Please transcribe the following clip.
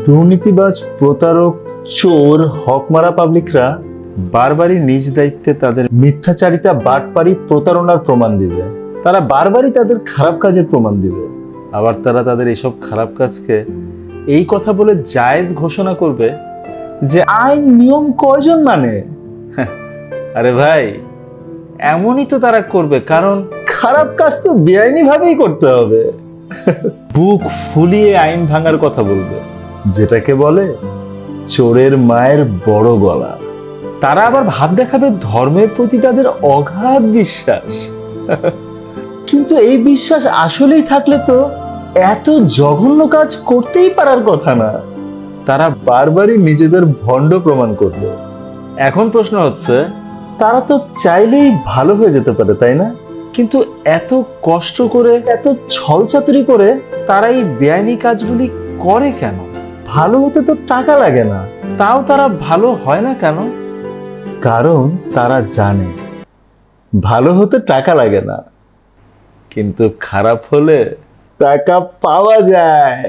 দুর্নীতিবাজ, প্রতারক, চোর, হকমারা পাবলিকরা বারবারই নিজ দায়িত্বে তাদের মিথ্যাচারিতা, বাটপারি, প্রতারণার প্রমাণ দিবে। তারা বারবারই তাদের খারাপ কাজের প্রমাণ দিবে। আবার তারা তাদের এসব খারাপ কাজকে এই কথা বলে জায়েজ ঘোষণা করবে যে আইন নিয়ম কয়জন মানে। আরে ভাই, এমনই তো তারা করবে, কারণ খারাপ কাজ তো বেআইনি ভাবেই করতে হবে। বুক ফুলিয়ে আইন ভাঙার কথা বলবে, যেটাকে বলে চোরের মায়ের বড় গলা। তারা আবার ভাব দেখাবে ধর্মের প্রতি তাদের অগাধ বিশ্বাস। কিন্তু এই বিশ্বাস আসলেই থাকলে তো এত জঘন্য কাজ করতেই পারার কথা না। তারা বারবারই নিজেদের ভণ্ড প্রমাণ করবে। এখন প্রশ্ন হচ্ছে, তারা তো চাইলেই ভালো হয়ে যেতে পারে, তাই না? কিন্তু এত কষ্ট করে, এত ছলচাতুরি করে তারা এই বেআইনি কাজগুলি করে কেন? ভালো হতে তো টাকা লাগে না, তাও তারা ভালো হয় না কেন? কারণ তারা জানে ভালো হতে টাকা লাগে না, কিন্তু খারাপ হলে টাকা পাওয়া যায়।